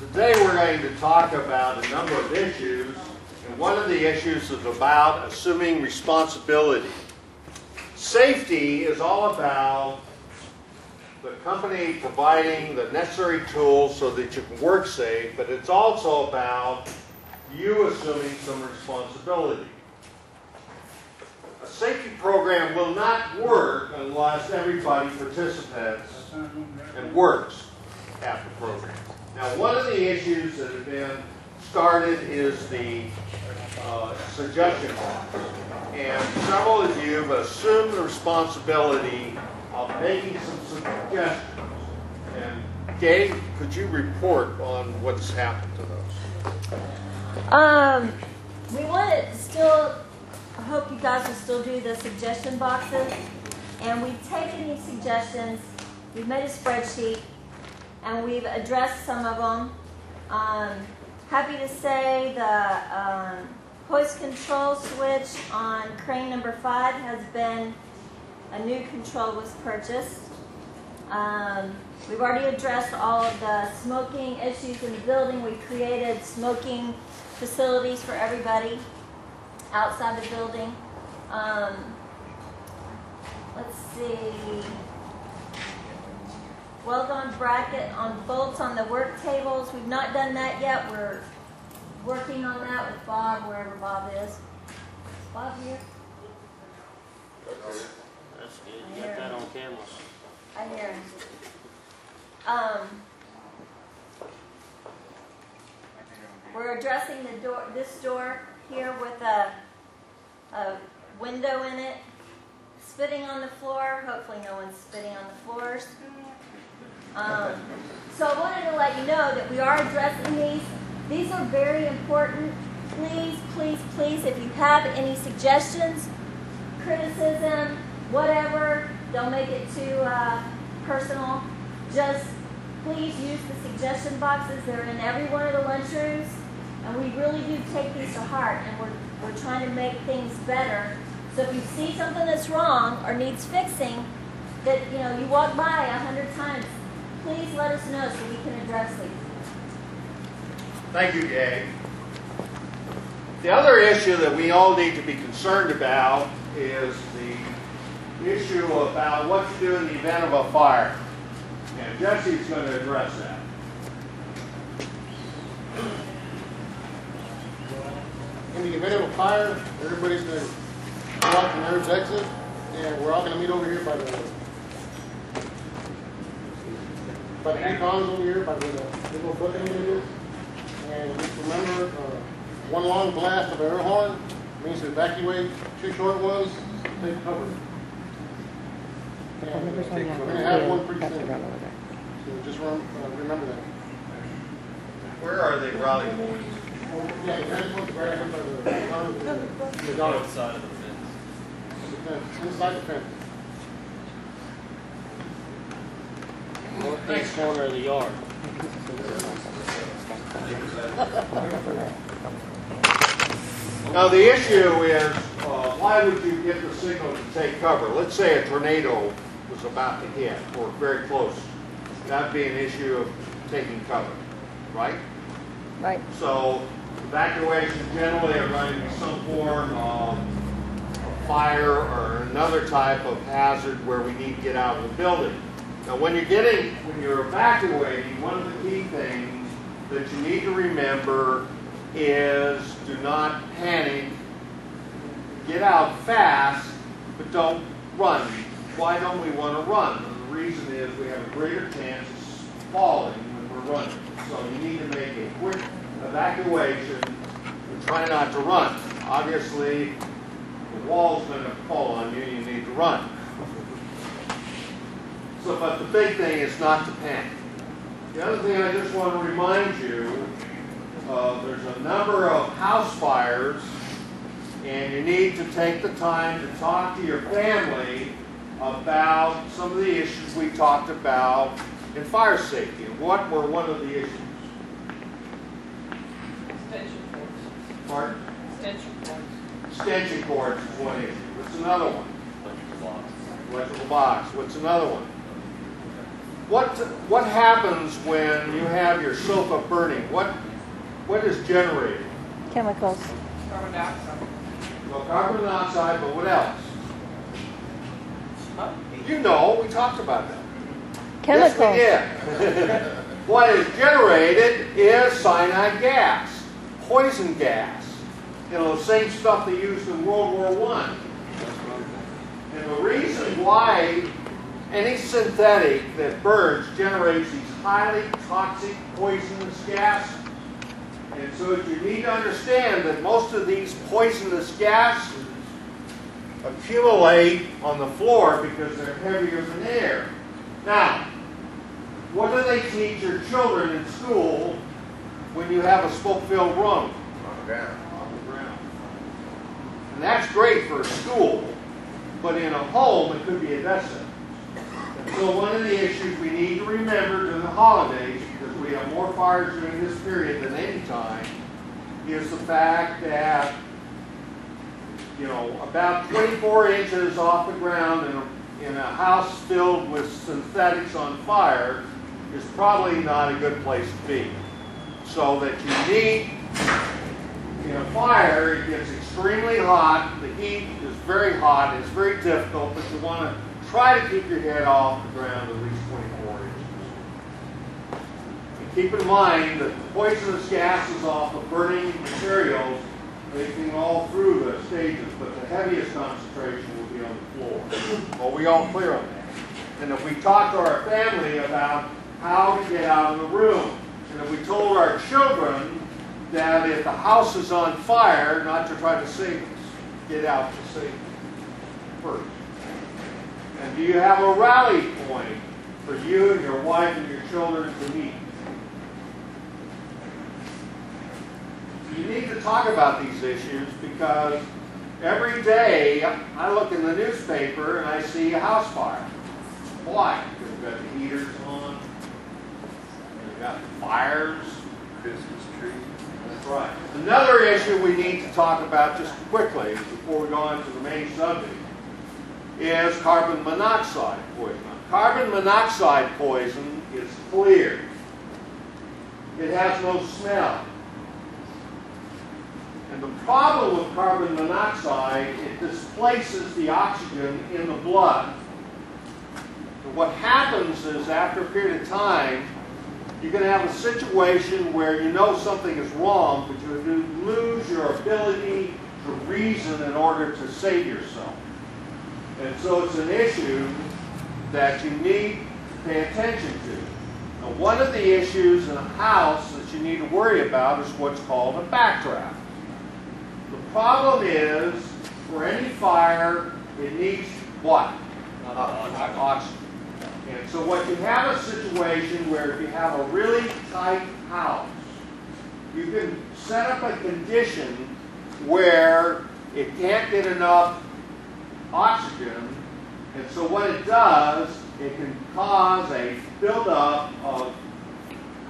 Today we're going to talk about a number of issues, and one of the issues is about assuming responsibility. Safety is all about the company providing the necessary tools so that you can work safe, but it's also about you assuming some responsibility. A safety program will not work unless everybody participates and works at the program. Now, one of the issues that have been started is the suggestion box. And several of you have assumed the responsibility of making some suggestions. And Gabe, could you report on what's happened to those? We want to still, I hope you guys will still do the suggestion boxes. And we've taken these suggestions, we've made a spreadsheet, and we've addressed some of them. Happy to say the hoist control switch on crane number 5 has been, a new control was purchased. We've already addressed all of the smoking issues in the building. We created smoking facilities for everybody outside the building. Let's see. Well-done bracket on bolts on the work tables. We've not done that yet. We're working on that with Bob, wherever Bob is. Is Bob here? That's good. You got that on camera. I hear him. We're addressing the door, this door here with a window in it. Spitting on the floor. Hopefully no one's spitting on the floors. So I wanted to let you know that we are addressing these. These are very important. Please, please, please, if you have any suggestions, criticism, whatever, don't make it too personal. Just please use the suggestion boxes. They're in every one of the lunchrooms, and we really do take these to heart, and we're trying to make things better. So if you see something that's wrong or needs fixing, that you walk by 100 times, please let us know so we can address these. Thank you, Gabe. The other issue that we all need to be concerned about is the issue about what to do in the event of a fire. And Jesse's going to address that. In the event of a fire, everybody's going to go out from Aird's exit, and we're all going to meet over here by the icons over here, by the little bucket over here. And just remember, one long blast of an air horn means to evacuate, 2 short ones, take cover. And we're going to have one pretty soon. So just remember that. Where are they rallying points? Yeah, the next one's right up by the dog Outside of the fence. inside the fence. Northeast corner of the yard. Now the issue is, why would you get the signal to take cover? Let's say a tornado was about to hit, or very close. That would be an issue of taking cover, right? Right. So evacuation generally are going to be some form of fire or another type of hazard where we need to get out of the building. Now when you're evacuating, one of the key things that you need to remember is do not panic. Get out fast, but don't run. Why don't we want to run? And the reason is we have a greater chance of falling when we're running. So you need to make a quick evacuation and try not to run. Obviously, the wall's going to fall on you, you need to run. So, but the big thing is not to panic. The other thing I just want to remind you, there's a number of house fires, and you need to take the time to talk to your family about some of the issues we talked about in fire safety. And what were one of the issues? Extension cords. Pardon? Extension cords. Extension cords is one issue. What's another one? Electrical box. What's another one? what happens when you have your sofa burning? What is generated? Chemicals. Carbon dioxide. Well, carbon monoxide, but what else? Huh? You know, we talked about that. Chemicals. Yes, we did. What is generated is cyanide gas, poison gas. You know, the same stuff they used in World War I. And the reason why any synthetic that burns generates these highly toxic, poisonous gases. And so you need to understand that most of these poisonous gases accumulate on the floor because they're heavier than air. Now, what do they teach your children in school when you have a smoke-filled room? On the ground. On the ground. And that's great for a school, but in a home it could be a death sentence. And so one of the issues we need to remember during the holidays, because we have more fires during this period than any time, is the fact that, you know, about 24 inches off the ground in a house filled with synthetics on fire is probably not a good place to be. So that you need, in a fire, it gets extremely hot, the heat is very hot, it's very difficult, but you want to try to keep your head off the ground at least 24 inches. And keep in mind that the poisonous gases off of burning materials, they can all through the stages, but the heaviest concentration will be on the floor. Well, we all clear on that. And if we talk to our family about how to get out of the room, and if we told our children that if the house is on fire, not to try to save us, get out to save first. And do you have a rally point for you and your wife and your children to meet? You need to talk about these issues because every day I look in the newspaper and I see a house fire. Why? Because we've got the heaters on, we've got fires. Christmas tree. That's right. Another issue we need to talk about just quickly before we go on to the main subject is carbon monoxide poison. Carbon monoxide poison is clear. It has no smell. And the problem with carbon monoxide, it displaces the oxygen in the blood. And what happens is after a period of time, you're going to have a situation where you know something is wrong, but you lose your ability to reason in order to save yourself. And so it's an issue that you need to pay attention to. Now, one of the issues in a house that you need to worry about is what's called a backdraft. The problem is, for any fire, it needs what? Oxygen. And so what you have a situation where if you have a really tight house, you can set up a condition where it can't get enough oxygen, and so what it does, it can cause a buildup of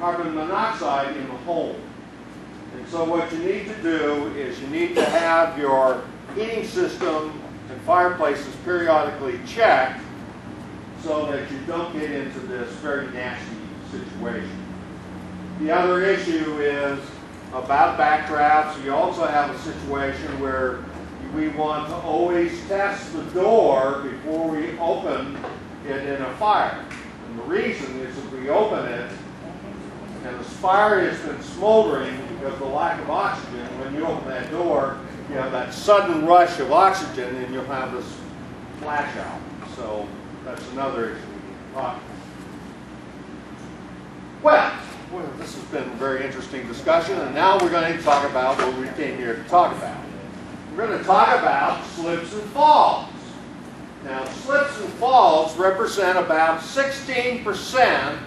carbon monoxide in the home. And so what you need to do is you need to have your heating system and fireplaces periodically checked so that you don't get into this very nasty situation. The other issue is about backdrafts. You also have a situation where we want to always test the door before we open it in a fire. And the reason is if we open it and the fire has been smoldering because of the lack of oxygen, when you open that door, you have that sudden rush of oxygen and you'll have this flash out. So that's another issue we need to talk about. Well, this has been a very interesting discussion, and now we're going to talk about what we came here to talk about. We're going to talk about slips and falls. Now, slips and falls represent about 16%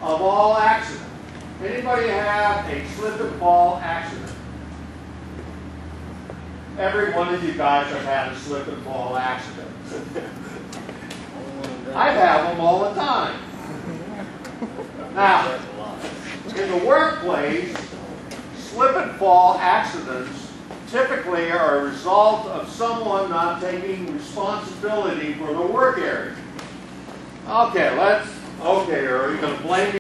of all accidents. Anybody have a slip and fall accident? Every one of you guys have had a slip and fall accident. I have them all the time. Now, in the workplace, slip and fall accidents typically are a result of someone not taking responsibility for the work area. Okay, let's Okay, are you gonna blame me